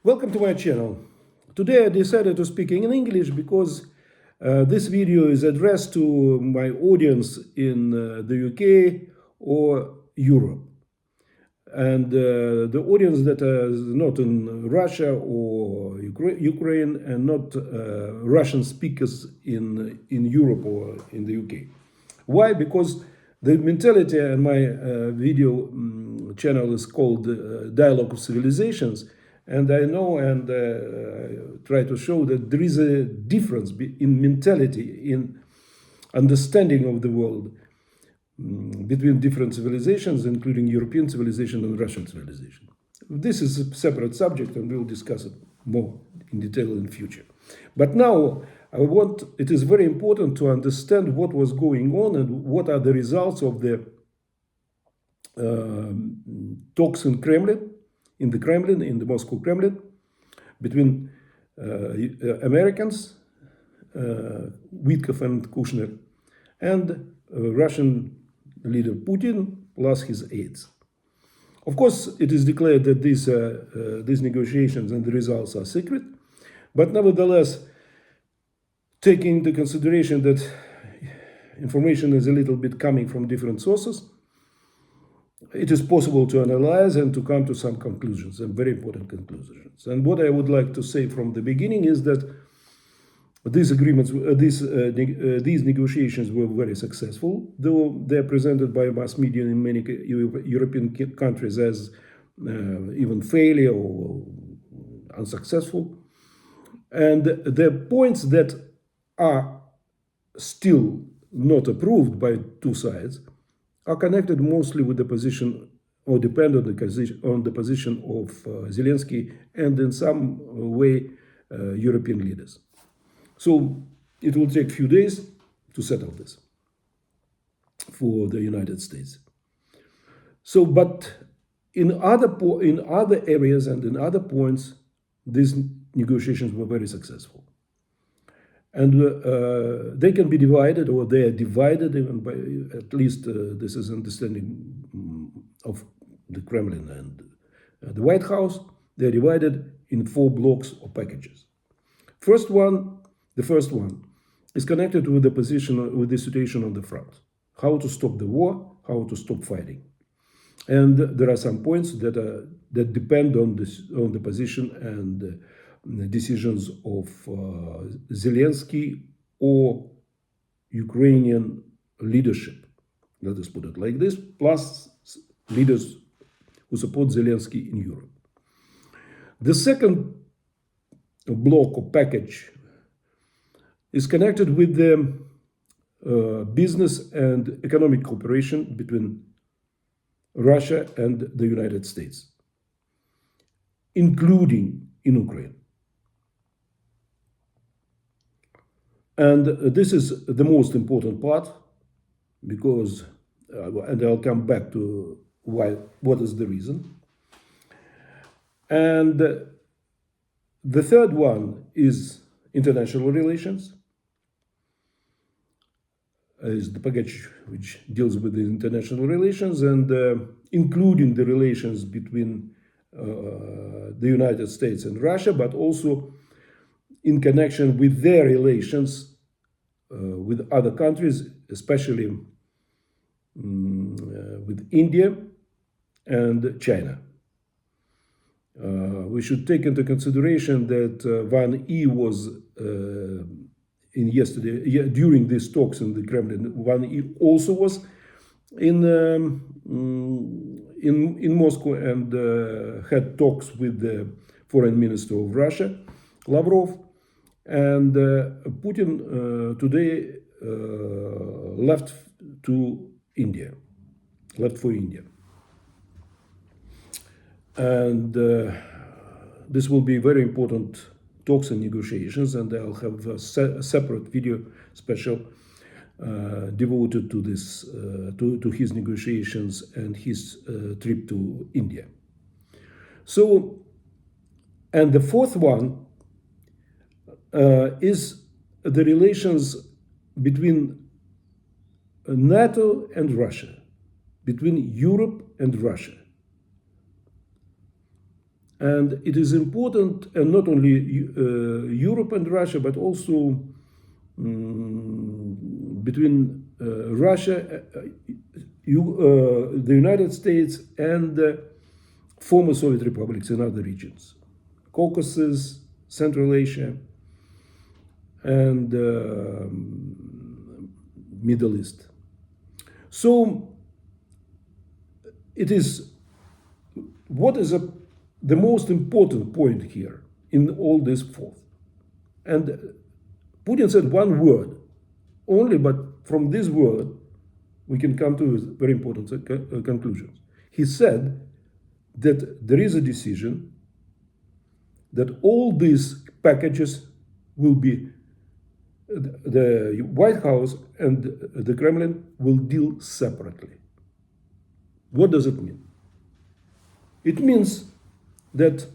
Welcome to my channel. Today I decided to speak in English because this video is addressed to my audience in the UK or Europe. And the audience that is not in Russia or Ukraine and not Russian speakers in Europe or in the UK. Why? Because the mentality in my video channel is called Dialogue of Civilizations. And I know and try to show that there is a difference in mentality, in understanding of the world between different civilizations, including European civilization and Russian civilization. This is a separate subject and we'll discuss it more in detail in the future. But now it is very important to understand what was going on and what are the results of the talks in the Kremlin, in the Moscow Kremlin, between Americans, Witkoff and Kushner, and Russian leader Putin plus his aides. Of course, it is declared that these negotiations and the results are secret, but nevertheless, taking into consideration that information is a little bit coming from different sources, it is possible to analyze and to come to some conclusions, and very important conclusions. And what I would like to say from the beginning is that these agreements, these negotiations were very successful, though they're presented by mass media in many European countries as even failure or unsuccessful. And the points that are still not approved by two sides are connected mostly with the position or depend on the position of Zelensky and in some way European leaders. So it will take a few days to settle this for the United States. So, but in other areas and in other points, these negotiations were very successful. And they can be divided, or they are divided even by, at least this is understanding of the Kremlin and the White House, they're divided in 4 blocks or packages. The first one is connected with the situation on the front. How to stop the war, how to stop fighting. And there are some points that depend on the position and the decisions of Zelensky or Ukrainian leadership, let us put it like this, plus leaders who support Zelensky in Europe. The second block or package is connected with the business and economic cooperation between Russia and the United States, including in Ukraine. And this is the most important part because, and I'll come back to what is the reason. And the third one is international relations, is the package which deals with the international relations and including the relations between the United States and Russia, but also in connection with their relations with other countries, especially with India and China. We should take into consideration that Van E was during these talks in the Kremlin. Van E also was in Moscow and had talks with the foreign minister of Russia, Lavrov. And Putin today left for India. And this will be very important talks and negotiations, and I'll have a separate video special devoted to this, to his negotiations and his trip to India. So, and the fourth one is the relations between NATO and Russia, between Europe and Russia. And it is important, and not only Europe and Russia, but also between Russia, the United States, and former Soviet republics in other regions, Caucasus, Central Asia, and Middle East. So it is what is the most important point here in all this fourth. And Putin said one word only, but from this word we can come to very important conclusions. He said that there is a decision that all these packages will be, the White House and the Kremlin will deal separately. What does it mean? It means that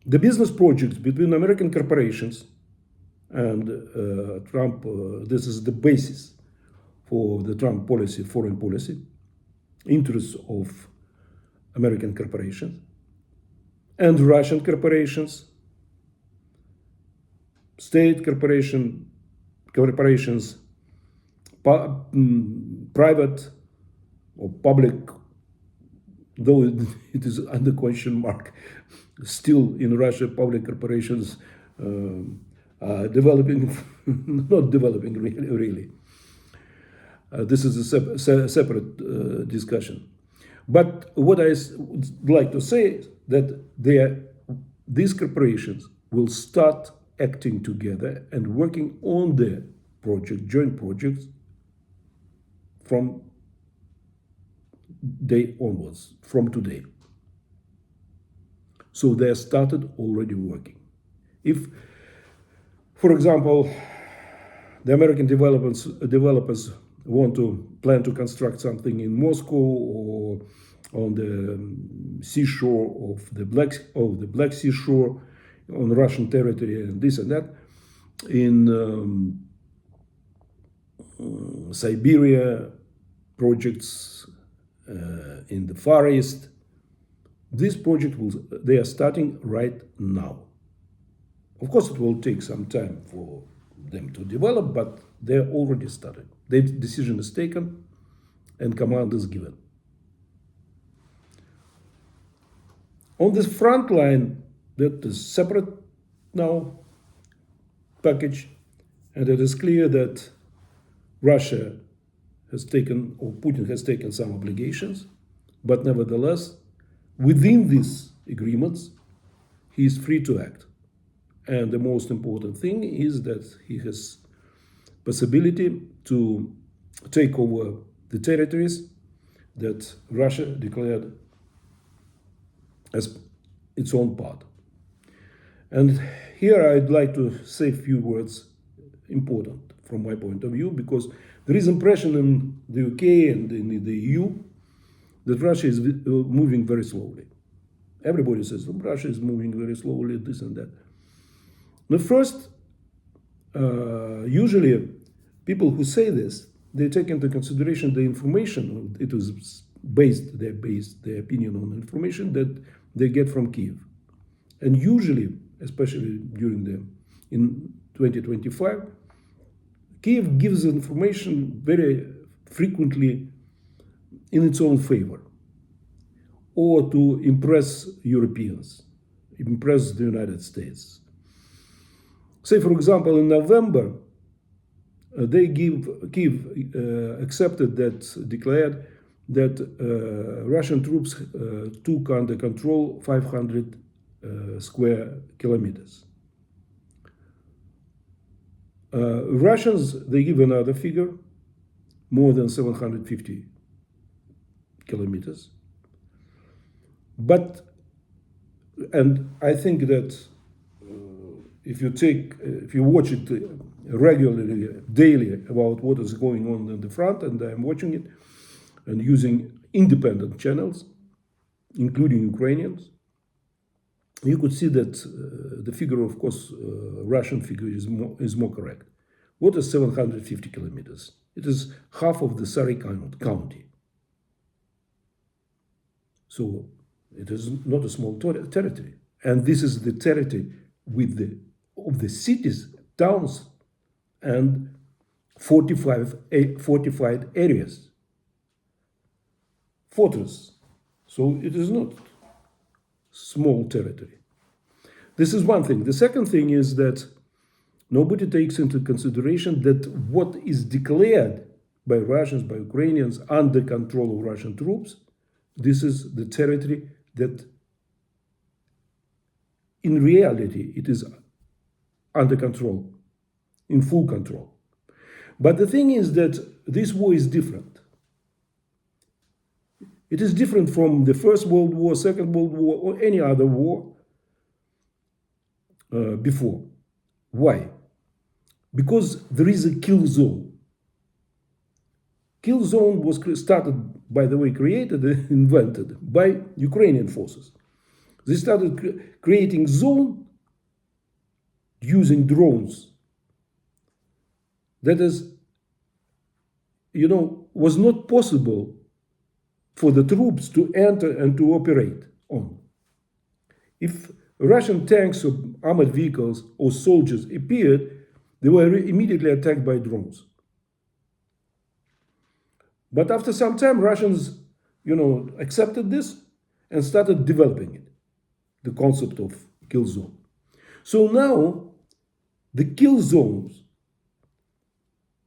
the business projects between American corporations and Trump, this is the basis for the Trump policy, foreign policy, interests of American corporations and Russian corporations, state corporations, private or public, though it is under question mark, still in Russia, public corporations developing, not developing really. This is a separate discussion. But what I would like to say is that these corporations will start acting together and working on the project, joint projects, from day onwards, from today. So they started already working. If, for example, the American developers want to plan to construct something in Moscow or on the seashore of the Black Sea shore, on Russian territory, and this and that, in Siberia, projects in the Far East. This project they are starting right now. Of course, it will take some time for them to develop, but they're already started. The decision is taken and command is given. On this front line, that is separate now package, and it is clear that Russia has taken, or Putin has taken, some obligations, but nevertheless, within these agreements, he is free to act. And the most important thing is that he has possibility to take over the territories that Russia declared as its own part. And here I'd like to say a few words important from my point of view, because there is impression in the UK and in the EU that Russia is moving very slowly. Everybody says Russia is moving very slowly, this and that. The first, usually people who say this, they take into consideration the information. It was they based their opinion on information that they get from Kiev. And usually, especially in 2025, Kiev gives information very frequently in its own favor, or to impress Europeans, impress the United States. Say, for example, in November, Kiev declared that Russian troops took under control 500 square kilometers. Russians, they give another figure, more than 750 kilometers. And I think that if you watch it regularly, daily, about what is going on in the front, and I'm watching it and using independent channels, including Ukrainians, you could see that the figure, of course, Russian figure is more correct. What is 750 kilometers? It is half of the Surrey County. So It is not a small territory. And this is the territory of the cities, towns, and fortified areas, fortress. So it is not small territory. This is one thing. The second thing is that nobody takes into consideration that what is declared by Russians, by Ukrainians, under control of Russian troops, this is the territory that in reality it is under control, in full control. But the thing is that this war is different. It is different from the First World War, Second World War, or any other war before. Why? Because there is a kill zone. Kill zone was started, by the way, created, invented by Ukrainian forces. They started creating zone using drones. That is, was not possible for the troops to enter and to operate on. If Russian tanks or armored vehicles or soldiers appeared, they were immediately attacked by drones. But after some time, Russians, accepted this and started developing it, the concept of kill zone. So now, the kill zones,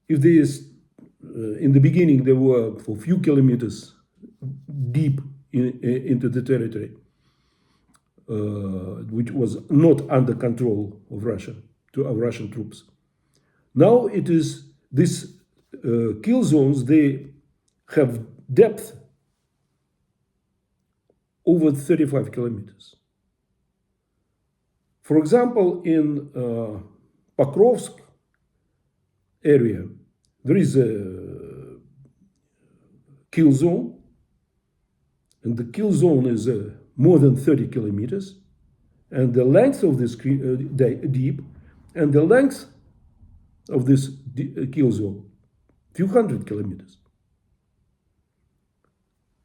if there is, in the beginning, they were for a few kilometers deep into the territory, which was not under control of Russian troops. Now it is these kill zones, they have depth over 35 kilometers. For example, in Pokrovsk area, there is a kill zone, and the kill zone is more than 30 kilometers, and the length of this deep, and the length of this kill zone, few hundred kilometers.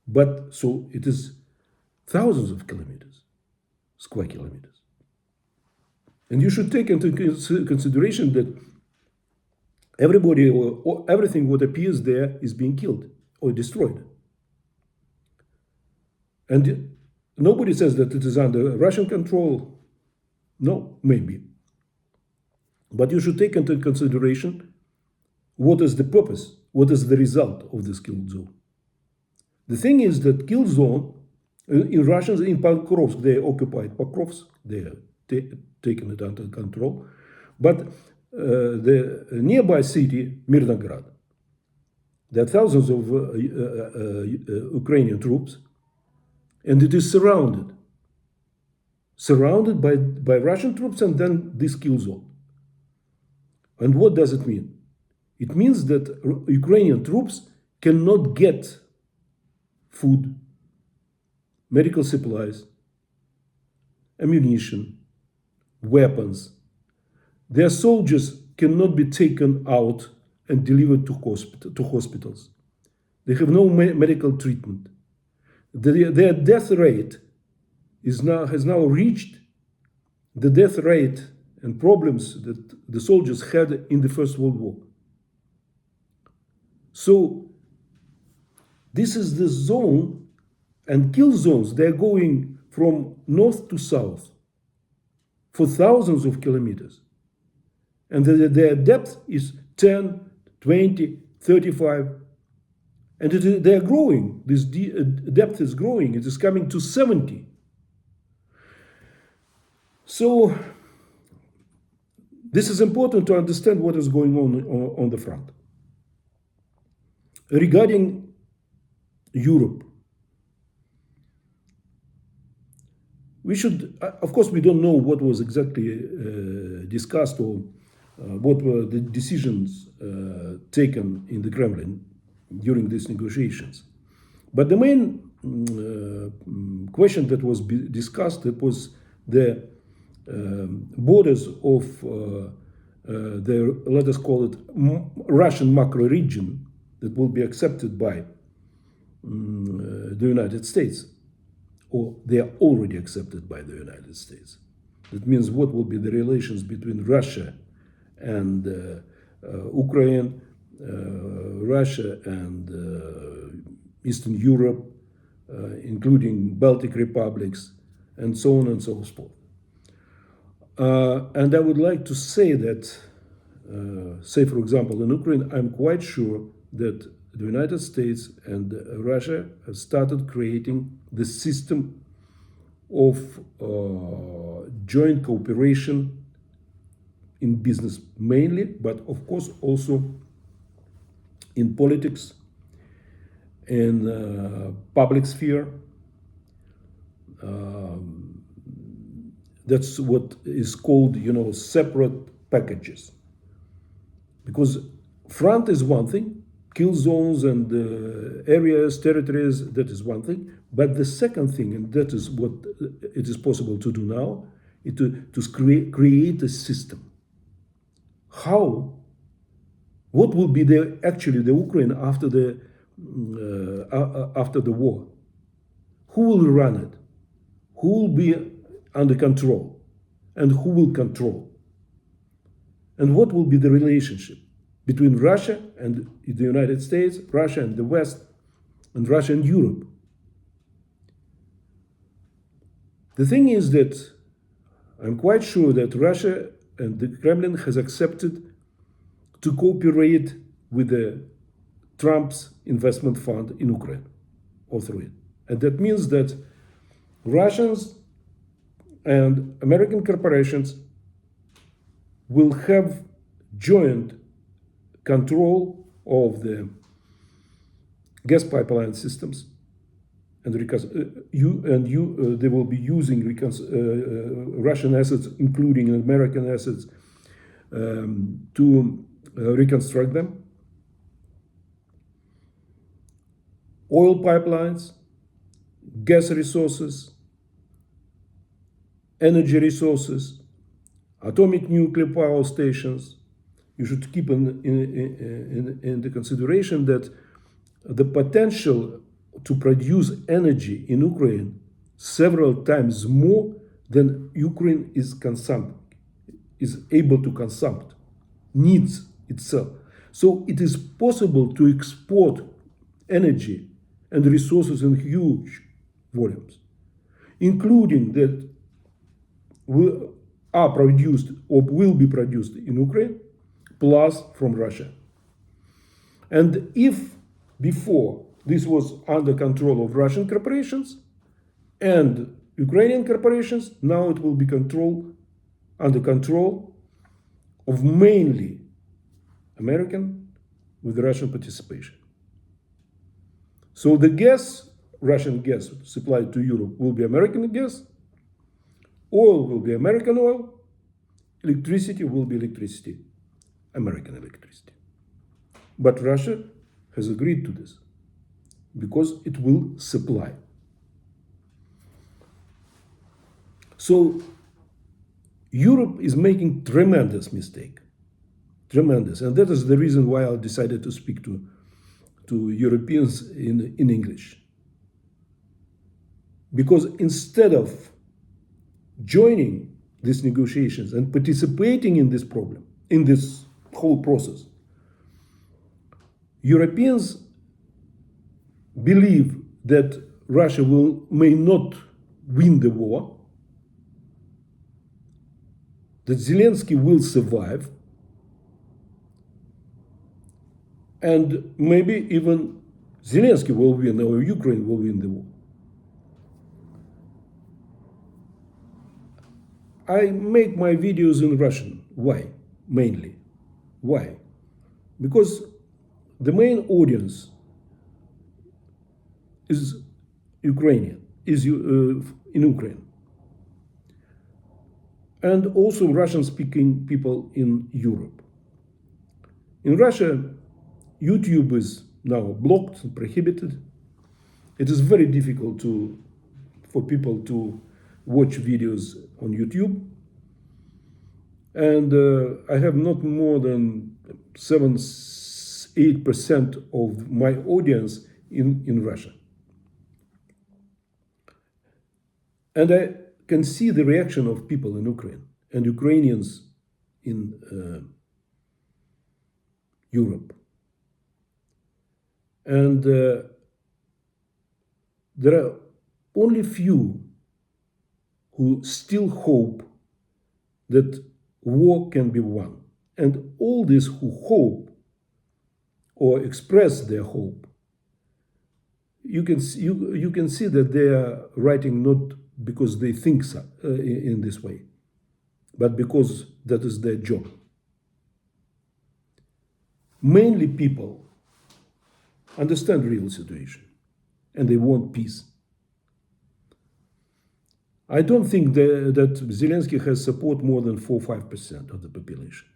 But so it is thousands of kilometers, square kilometers. And you should take into consideration that everybody or everything what appears there is being killed or destroyed. And nobody says that it is under Russian control. No, maybe. But you should take into consideration what is the purpose, what is the result of this kill zone. The thing is that kill zone, in Russians, in Pokrovsk, they occupied Pokrovsk, they are taken it under control. But the nearby city, Mirnograd, there are thousands of Ukrainian troops, and it is surrounded by Russian troops and then this kill zone. And what does it mean? It means that Ukrainian troops cannot get food, medical supplies, ammunition, weapons. Their soldiers cannot be taken out and delivered to hospitals. They have no medical treatment. Their death rate has now reached the death rate and problems that the soldiers had in the First World War. So this is the zone, and kill zones, they're going from north to south for thousands of kilometers. And their depth is 10, 20, 35. And they're growing. This depth is growing. It is coming to 70. So this is important to understand what is going on the front. Regarding Europe, we should, of course, we don't know what was exactly discussed or what were the decisions taken in the Kremlin during these negotiations. But the main question that was discussed, it was the borders of the, let us call it, Russian macro region that will be accepted by the United States or they are already accepted by the United States. That means what will be the relations between Russia and Ukraine, Russia and Eastern Europe, including Baltic republics, and so on and so forth. And I would like to say that, say for example, in Ukraine, I'm quite sure that the United States and Russia have started creating the system of joint cooperation in business mainly, but of course also in politics, in public sphere. That's what is called, separate packages. Because front is one thing, kill zones and areas, territories, that is one thing. But the second thing, and that is what it is possible to do now, is to create a system. How? What will be actually the Ukraine after the war? Who will run it? Who will be under control? And who will control? And what will be the relationship between Russia and the United States, Russia and the West, and Russia and Europe? The thing is that I'm quite sure that Russia and the Kremlin has accepted to cooperate with the Trump's investment fund in Ukraine, all through it. And that means that Russians and American corporations will have joint control of the gas pipeline systems, and they will be using Russian assets, including American assets, to reconstruct them. Oil pipelines, gas resources, energy resources, atomic nuclear power stations. You should keep in the consideration that the potential to produce energy in Ukraine several times more than Ukraine is able to consume, needs itself. So it is possible to export energy and resources in huge volumes, including that are produced or will be produced in Ukraine, plus from Russia. And if before this was under control of Russian corporations and Ukrainian corporations, now it will be under control of mainly American with Russian participation. So the Russian gas supplied to Europe will be American gas, oil will be American oil, electricity will be American electricity. But Russia has agreed to this because it will supply. So Europe is making tremendous mistake. Tremendous. And that is the reason why I decided to speak to Europeans in English. Because instead of joining these negotiations and participating in this problem, in this whole process, Europeans believe that Russia may not win the war, that Zelensky will survive, and maybe even Zelensky will win or Ukraine will win the war. I make my videos in Russian. Why? Mainly. Why? Because the main audience is Ukrainian, in Ukraine. And also Russian-speaking people in Europe. In Russia, YouTube is now blocked and prohibited. It is very difficult for people to watch videos on YouTube. And I have not more than 7-8% of my audience in Russia. And I can see the reaction of people in Ukraine and Ukrainians in Europe. And there are only few who still hope that war can be won. And all these who hope or express their hope, you can see that they are writing not because they think so, in this way, but because that is their job. Mainly people understand real situation and they want peace. I don't think that Zelensky has support more than 4 or 5% of the population.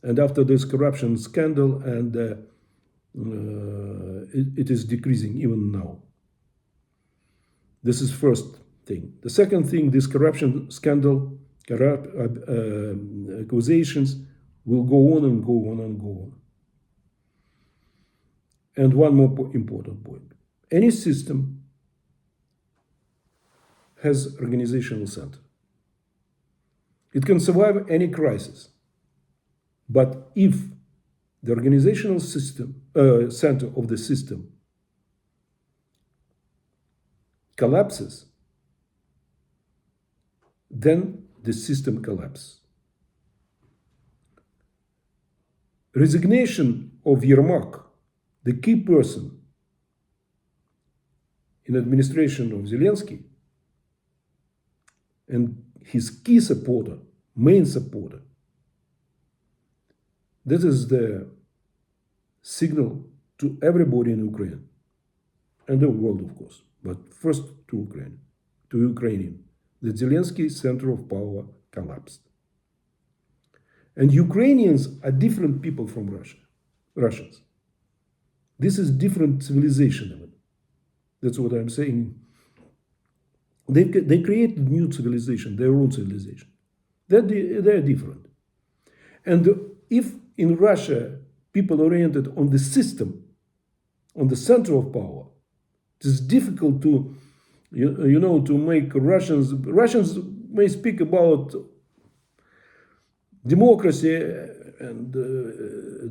And after this corruption scandal, and it is decreasing even now. This is first thing. The second thing, this corruption scandal, accusations will go on and go on and go on. And one more important point. Any system has organizational center. It can survive any crisis. But if the organizational system, center of the system collapses, then the system collapses. Resignation of Yermak, the key person in administration of Zelensky, and his key supporter, main supporter, that is the signal to everybody in Ukraine and the world, of course, but first to Ukraine, to Ukrainian, that Zelensky's center of power collapsed. And Ukrainians are different people from Russians. This is different civilization even. That's what I'm saying. They created new civilization, their own civilization. They're different. And if in Russia people oriented on the system, on the center of power, it is difficult to, to make Russians may speak about democracy, and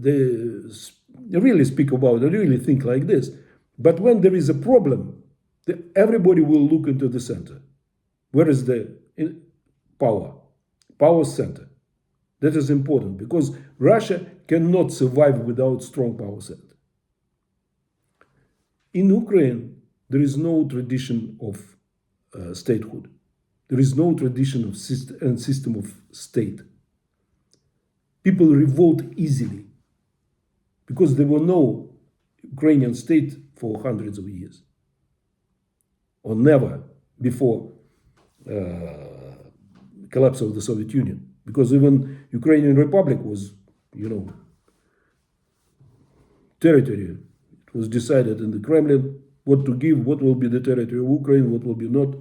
they really speak about, they really think like this. But when there is a problem, everybody will look into the center. Where is the power? Power center. That is important because Russia cannot survive without strong power center. In Ukraine, there is no tradition of statehood. There is no tradition of system of state. People revolt easily because there were no Ukrainian state for hundreds of years, or never before collapse of the Soviet Union. Because even Ukrainian Republic was, territory. It was decided in the Kremlin what to give, what will be the territory of Ukraine, what will be not.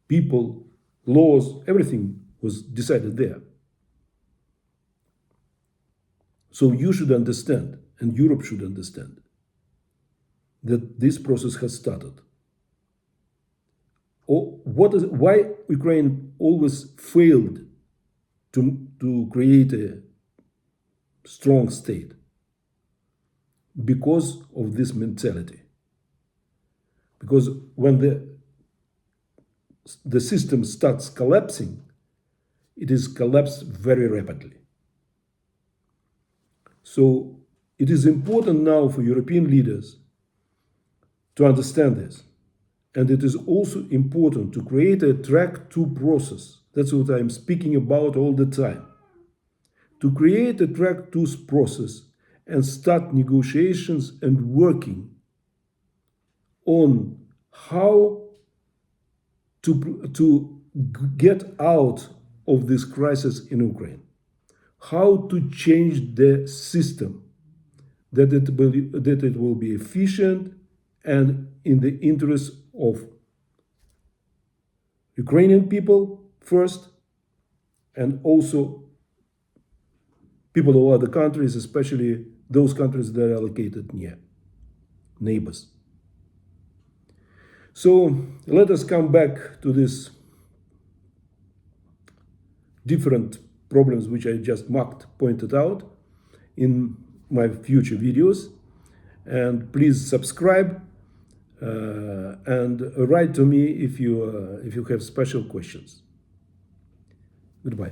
People, laws, everything was decided there. So you should understand, and Europe should understand, that this process has started. Why Ukraine always failed to create a strong state? Because of this mentality. Because when the system starts collapsing, it is collapsed very rapidly. So it is important now for European leaders to understand this. And it is also important to create a track 2 process. That's what I'm speaking about all the time. To create a track 2 process and start negotiations and working on how to get out of this crisis in Ukraine. How to change the system that it will be efficient and in the interest of Ukrainian people first, and also people of other countries, especially those countries that are located near, neighbors. So let us come back to these different problems which I just pointed out in my future videos. And please subscribe and write to me if you have special questions. Goodbye.